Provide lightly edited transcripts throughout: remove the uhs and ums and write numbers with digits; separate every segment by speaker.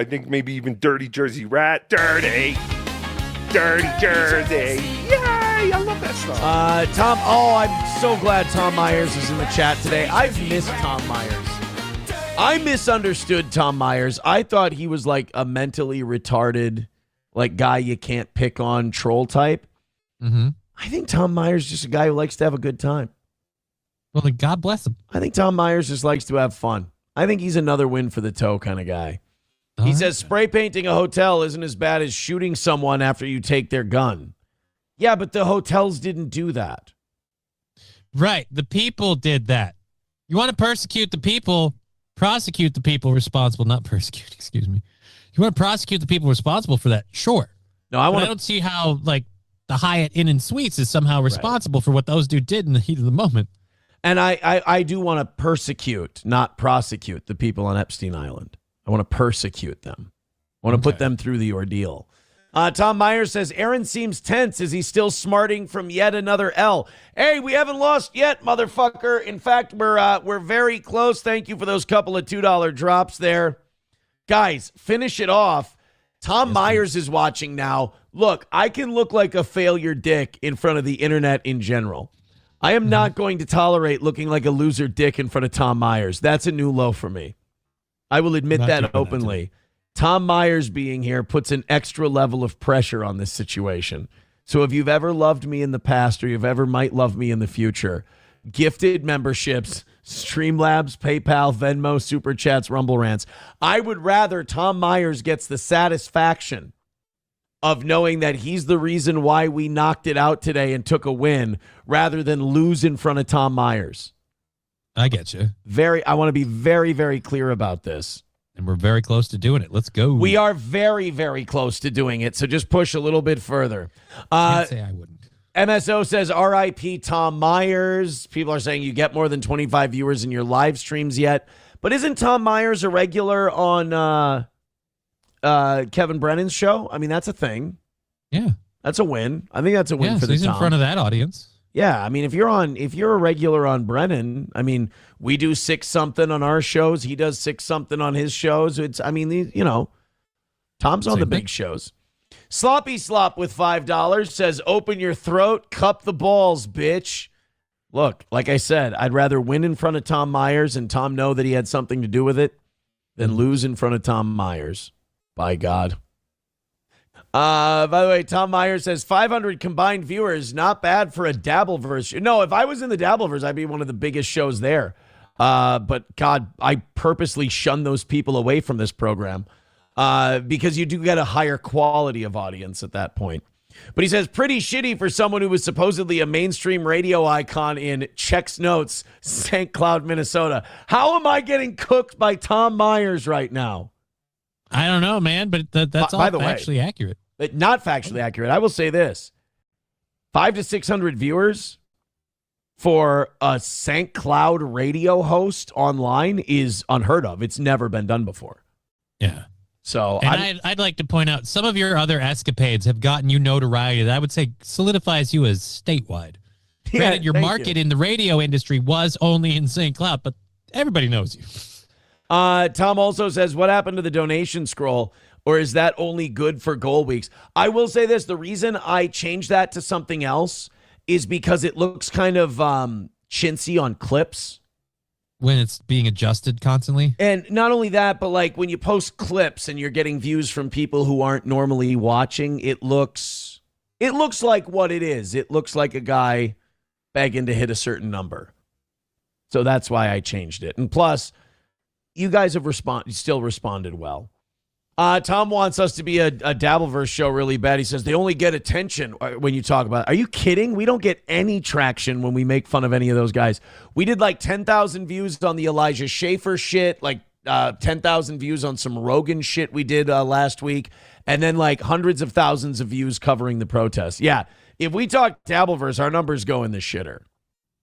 Speaker 1: I think maybe even Dirty Jersey Rat. Dirty Jersey. Yay! I love that song.
Speaker 2: Tom, I'm so glad Tom Myers is in the chat today. I've missed Tom Myers. I misunderstood Tom Myers. I thought he was like a mentally retarded, like guy you can't pick on troll type.
Speaker 3: Mm-hmm.
Speaker 2: I think Tom Myers is just a guy who likes to have a good time.
Speaker 3: Well, then God bless him.
Speaker 2: I think Tom Myers just likes to have fun. I think he's another win for the toe kind of guy. He says spray painting a hotel isn't as bad as shooting someone after you take their gun. Yeah, but the hotels didn't do that.
Speaker 3: Right. The people did that. You want to persecute the people, prosecute the people responsible, not persecute, excuse me. You want to prosecute the people responsible for that? Sure.
Speaker 2: No, I
Speaker 3: don't see how, like, the Hyatt Inn and Suites is somehow responsible for what those dudes did in the heat of the moment.
Speaker 2: And I do want to persecute, not prosecute the people on Epstein Island. I want to persecute them. I want to put them through the ordeal. Tom Myers says, Aaron seems tense. Is he still smarting from yet another L? Hey, we haven't lost yet, motherfucker. In fact, we're very close. Thank you for those couple of $2 drops there. Guys, finish it off. Tom Myers is watching now. Look, I can look like a failure dick in front of the internet in general. I am not going to tolerate looking like a loser dick in front of Tom Myers. That's a new low for me. I will admit that openly. Tom Myers being here puts an extra level of pressure on this situation. So if you've ever loved me in the past or you've ever might love me in the future, gifted memberships, Streamlabs, PayPal, Venmo, Super Chats, Rumble Rants. I would rather Tom Myers gets the satisfaction of knowing that he's the reason why we knocked it out today and took a win rather than lose in front of Tom Myers.
Speaker 3: I get you.
Speaker 2: I want to be very, very clear about this.
Speaker 3: And we're very close to doing it. Let's go.
Speaker 2: We are very, very close to doing it, so just push a little bit further.
Speaker 3: Can't say I wouldn't.
Speaker 2: MSO says, R.I.P. Tom Myers. People are saying you get more than 25 viewers in your live streams yet. But isn't Tom Myers a regular on Kevin Brennan's show? I mean, that's a thing.
Speaker 3: Yeah.
Speaker 2: That's a win. I think that's a win for the
Speaker 3: he's
Speaker 2: Tom.
Speaker 3: In front of that audience.
Speaker 2: Yeah, I mean, if you're a regular on Brennan, I mean, we do 6-something on our shows. He does 6-something on his shows. Tom's on the big shows. Sloppy Slop with $5 says, open your throat, cup the balls, bitch. Look, like I said, I'd rather win in front of Tom Myers and Tom know that he had something to do with it than lose in front of Tom Myers. By God. By the way, Tom Myers says 500 combined viewers, not bad for a Dabbleverse. No, if I was in the Dabbleverse, I'd be one of the biggest shows there. But God, I purposely shun those people away from this program because you do get a higher quality of audience at that point. But he says pretty shitty for someone who was supposedly a mainstream radio icon in Check's Notes, St. Cloud, Minnesota. How am I getting cooked by Tom Myers right now?
Speaker 3: I don't know, man, but that's all factually accurate.
Speaker 2: But not factually accurate. I will say this. 500 to 600 viewers for a St. Cloud radio host online is unheard of. It's never been done before.
Speaker 3: Yeah.
Speaker 2: So
Speaker 3: I'd like to point out some of your other escapades have gotten you notoriety that I would say solidifies you as statewide.
Speaker 2: Yeah,
Speaker 3: granted, your market in the radio industry was only in St. Cloud, but everybody knows you.
Speaker 2: Tom also says, what happened to the donation scroll? Or is that only good for goal weeks? I will say this. The reason I changed that to something else is because it looks kind of chintzy on clips.
Speaker 3: When it's being adjusted constantly?
Speaker 2: And not only that, but like when you post clips and you're getting views from people who aren't normally watching, it looks like what it is. It looks like a guy begging to hit a certain number. So that's why I changed it. And plus, you guys have still responded well. Tom wants us to be a Dabbleverse show really bad. He says they only get attention when you talk about it. Are you kidding? We don't get any traction when we make fun of any of those guys. We did like 10,000 views on the Elijah Schaffer shit, like 10,000 views on some Rogan shit we did last week, and then like hundreds of thousands of views covering the protests. Yeah, if we talk Dabbleverse, our numbers go in the shitter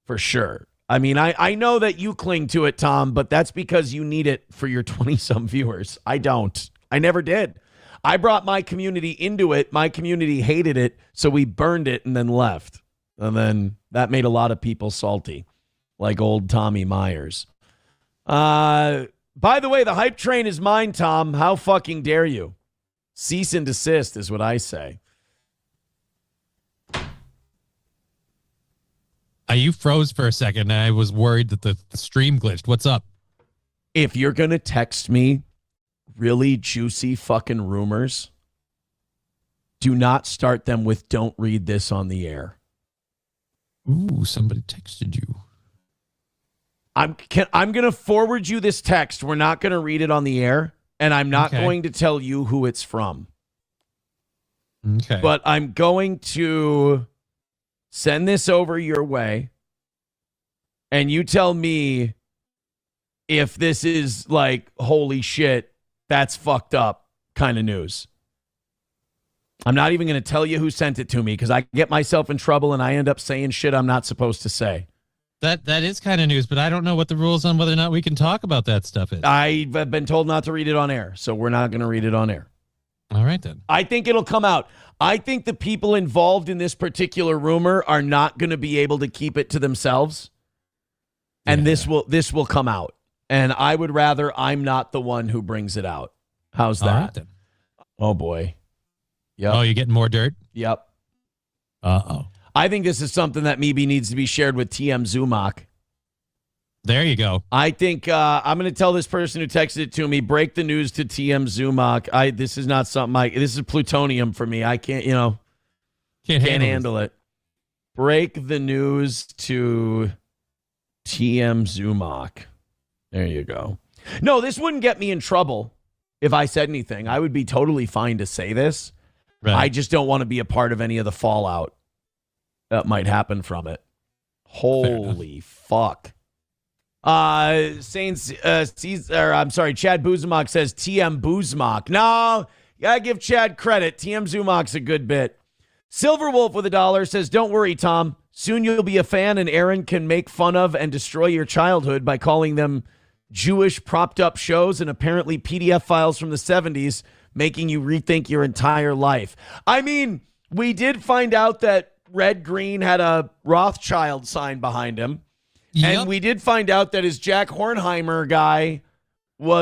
Speaker 2: for sure. I mean, I know that you cling to it, Tom, but that's because you need it for your 20-some viewers. I don't. I never did. I brought my community into it. My community hated it, so we burned it and then left. And then that made a lot of people salty, like old Tommy Myers. By By the way, the hype train is mine, Tom. How fucking dare you? Cease and desist is what I say.
Speaker 3: You froze for a second, and I was worried that the stream glitched. What's up?
Speaker 2: If you're going to text me really juicy fucking rumors, do not start them with "don't read this on the air."
Speaker 3: Ooh, somebody texted you.
Speaker 2: I'm going to forward you this text. We're not going to read it on the air, and I'm not going to tell you who it's from.
Speaker 3: Okay.
Speaker 2: But I'm going to send this over your way, and you tell me if this is like, holy shit, that's fucked up kind of news. I'm not even going to tell you who sent it to me because I get myself in trouble and I end up saying shit I'm not supposed to say.
Speaker 3: That is kind of news, but I don't know what the rules on whether or not we can talk about that stuff is.
Speaker 2: I've been told not to read it on air, so we're not going to read it on air.
Speaker 3: All right, then.
Speaker 2: I think it'll come out. I think the people involved in this particular rumor are not going to be able to keep it to themselves, and this will come out. And I would rather I'm not the one who brings it out. How's that?
Speaker 3: All right, then.
Speaker 2: Oh, boy. Yep.
Speaker 3: Oh, you're getting more dirt?
Speaker 2: Yep.
Speaker 3: Uh-oh.
Speaker 2: I think this is something that maybe needs to be shared with TM Zumach.
Speaker 3: There you go.
Speaker 2: I think I'm going to tell this person who texted it to me, break the news to TM Zumach. This is not something this is plutonium for me. I can't, can't handle it. Break the news to TM Zumach. There you go. No, this wouldn't get me in trouble if I said anything. I would be totally fine to say this.
Speaker 3: Right.
Speaker 2: I just don't want to be a part of any of the fallout that might happen from it. Holy fuck. Chad Boozemock says TM Boozemock. No, gotta give Chad credit. TM Zumach's a good bit. Silverwolf with $1 says, don't worry, Tom. Soon you'll be a fan and Aaron can make fun of and destroy your childhood by calling them Jewish propped up shows and apparently PDF files from the 70s, making you rethink your entire life. I mean, we did find out that Red Green had a Rothschild sign behind him. Yep. And we did find out that his Jack Hornheimer guy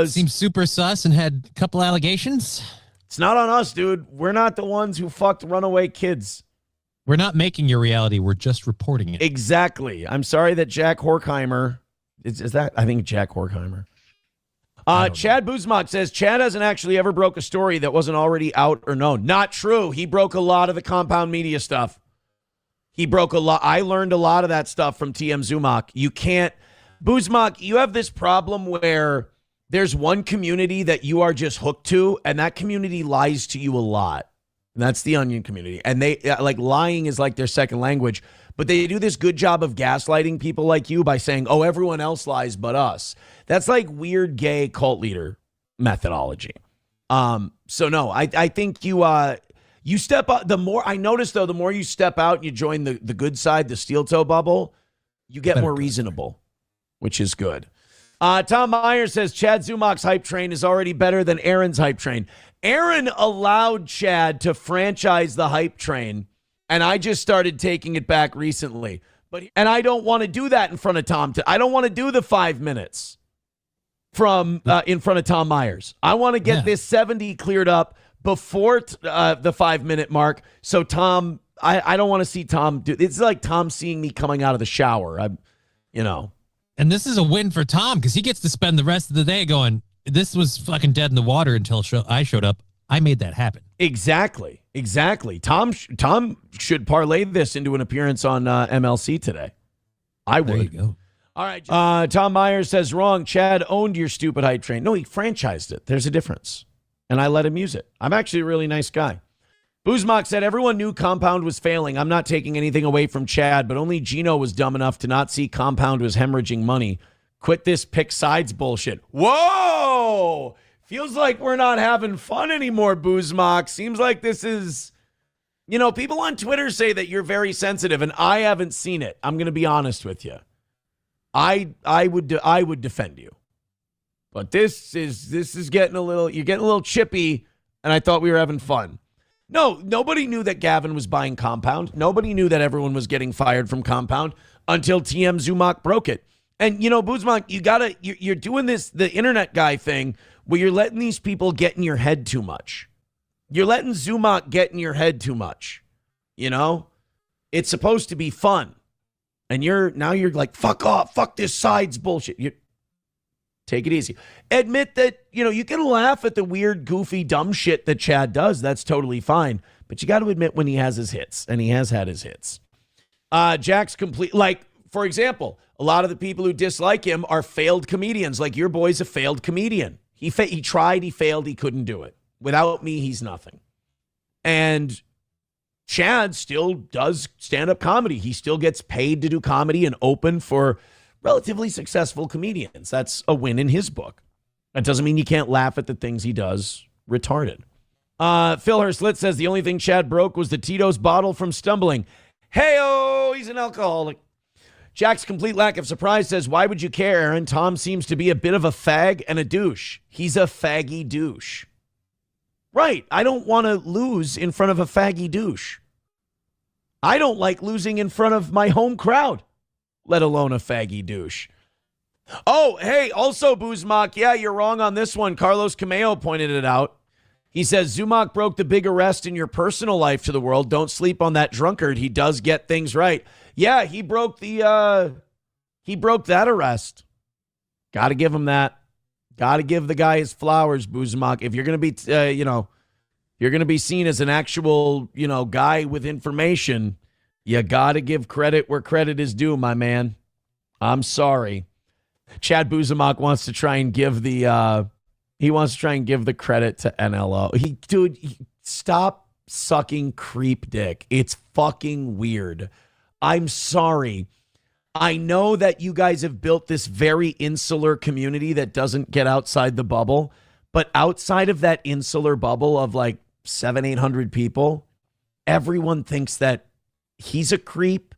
Speaker 3: seemed super sus and had a couple allegations.
Speaker 2: It's not on us, dude. We're not the ones who fucked runaway kids.
Speaker 3: We're not making your reality. We're just reporting it.
Speaker 2: Exactly. I'm sorry that Jack Horkheimer is that? I think Jack Horkheimer. Chad Boozemock says Chad hasn't actually ever broke a story that wasn't already out or known. Not true. He broke a lot of the compound media stuff. He broke a lot. I learned a lot of that stuff from TM Zumach. You can't, Boozemock, you have this problem where there's one community that you are just hooked to, and that community lies to you a lot. And that's the Onion community. And they like lying is like their second language, but they do this good job of gaslighting people like you by saying, oh, everyone else lies but us. That's like weird gay cult leader methodology. So no, I think you step up. The more I notice, though, the more you step out and you join the good side, the steel toe bubble, you get more reasonable, which is good. Tom Meyer says Chad Zumach's hype train is already better than Aaron's hype train. Aaron allowed Chad to franchise the hype train, and I just started taking it back recently. And I don't want to do that in front of Tom. I don't want to do the 5 minutes from in front of Tom Myers. I want to get this 70 cleared up before the 5 minute mark. So Tom, I don't want to see Tom do. It's like Tom seeing me coming out of the shower.
Speaker 3: And this is a win for Tom because he gets to spend the rest of the day going, this was fucking dead in the water until I showed up. I made that happen.
Speaker 2: Exactly. Tom should parlay this into an appearance on MLC today. I would.
Speaker 3: There you go.
Speaker 2: All right. Tom Myers says wrong. Chad owned your stupid hype train. No, he franchised it. There's a difference. And I let him use it. I'm actually a really nice guy. Boozemock said everyone knew Compound was failing. I'm not taking anything away from Chad, but only Gino was dumb enough to not see Compound was hemorrhaging money. Quit this pick sides bullshit. Whoa! Feels like we're not having fun anymore, Boozemock. Seems like this is, people on Twitter say that you're very sensitive, and I haven't seen it. I'm going to be honest with you. I would defend you. But this is getting you're getting a little chippy, and I thought we were having fun. No, nobody knew that Gavin was buying Compound. Nobody knew that everyone was getting fired from Compound until TM Zumach broke it. And, Boozemock, you're doing the internet guy thing where you're letting these people get in your head too much. You're letting Zumach get in your head too much. It's supposed to be fun. And you're like, fuck off, fuck this side's bullshit. Take it easy. Admit that, you can laugh at the weird, goofy, dumb shit that Chad does. That's totally fine. But you got to admit when he has his hits, and he has had his hits. Jack's complete, for example, a lot of the people who dislike him are failed comedians. Like your boy's a failed comedian. He tried, he failed, he couldn't do it. Without me, he's nothing. And Chad still does stand-up comedy. He still gets paid to do comedy and open for relatively successful comedians. That's a win in his book. That doesn't mean you can't laugh at the things he does retarded. Phil Herslit says the only thing Chad broke was the Tito's bottle from stumbling. Hey-oh, he's an alcoholic. Jack's complete lack of surprise says, why would you care, Aaron? Tom seems to be a bit of a fag and a douche. He's a faggy douche. Right. I don't want to lose in front of a faggy douche. I don't like losing in front of my home crowd, let alone a faggy douche. Oh, hey, also Boozemock. Yeah, you're wrong on this one. Carlos Cameo pointed it out. He says, Zumach broke the big arrest in your personal life to the world. Don't sleep on that drunkard. He does get things right. Yeah, he broke that arrest. Got to give him that. Got to give the guy his flowers, Boozemock. If you're going to be, you're going to be seen as an actual, guy with information, you got to give credit where credit is due, my man. I'm sorry. Chad Boozemock wants to try and give the credit to NLO. Stop sucking creep dick. It's fucking weird. I'm sorry. I know that you guys have built this very insular community that doesn't get outside the bubble, but outside of that insular bubble of like 700-800 people, everyone thinks that he's a creep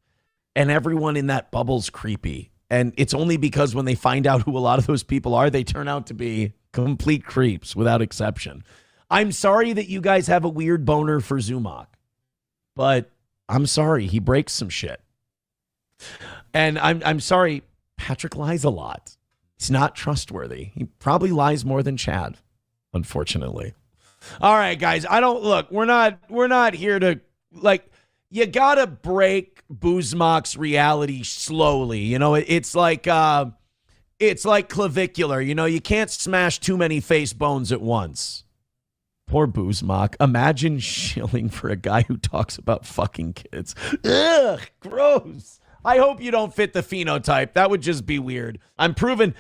Speaker 2: and everyone in that bubble's creepy. And it's only because when they find out who a lot of those people are, they turn out to be complete creeps without exception. I'm sorry that you guys have a weird boner for Zumach, but I'm sorry, he breaks some shit. And I'm sorry, Patrick lies a lot. He's not trustworthy. He probably lies more than Chad, unfortunately. All right, guys, we're not here to, you got to break Boozemock's reality slowly. It's like clavicular. You can't smash too many face bones at once. Poor Boozemock. Imagine shilling for a guy who talks about fucking kids. Ugh, gross. I hope you don't fit the phenotype. That would just be weird. I'm proving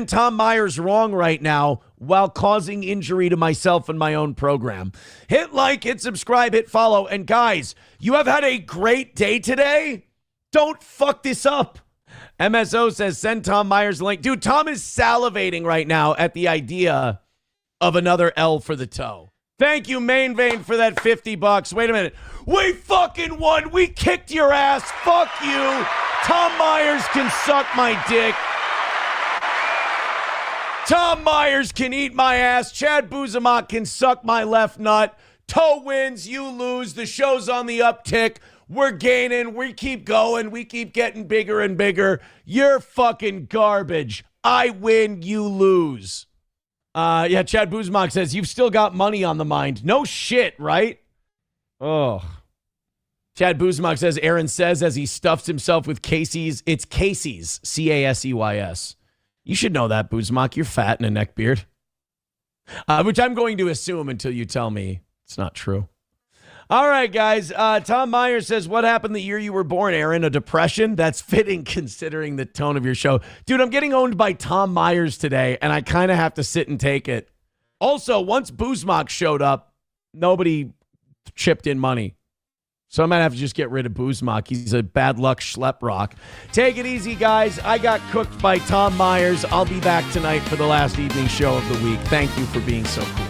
Speaker 2: Tom Myers wrong right now while causing injury to myself and my own program. Hit like, hit subscribe, hit follow. And guys, you have had a great day today. Don't fuck this up. MSO says, send Tom Myers a link. Dude, Tom is salivating right now at the idea of another L for the toe. Thank you, Main Vein, for that $50. Wait a minute. We fucking won. We kicked your ass. Fuck you. Tom Myers can suck my dick. Tom Myers can eat my ass. Chad Boozemock can suck my left nut. Toe wins. You lose. The show's on the uptick. We're gaining. We keep going. We keep getting bigger and bigger. You're fucking garbage. I win. You lose. Chad Boozemock says, you've still got money on the mind. No shit, right? Oh. Chad Boozemock says, Aaron says as he stuffs himself with Casey's. It's Casey's, Caseys. You should know that, Boozemock. You're fat and a neck beard. Which I'm going to assume until you tell me it's not true. All right, guys. Tom Myers says, what happened the year you were born, Aaron? A depression? That's fitting considering the tone of your show. Dude, I'm getting owned by Tom Myers today, and I kind of have to sit and take it. Also, once Boozemock showed up, nobody chipped in money. So I might have to just get rid of Boozemock. He's a bad luck schlep rock. Take it easy, guys. I got cooked by Tom Myers. I'll be back tonight for the last evening show of the week. Thank you for being so cool.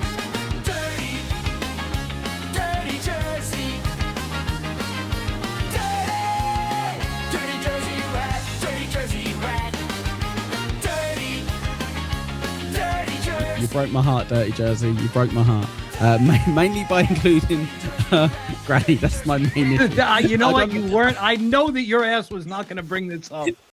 Speaker 4: You broke my heart, Dirty Jersey. You broke my heart. Mainly by including Granny. That's my main issue.
Speaker 5: You know what? You weren't. I know that your ass was not going to bring this up.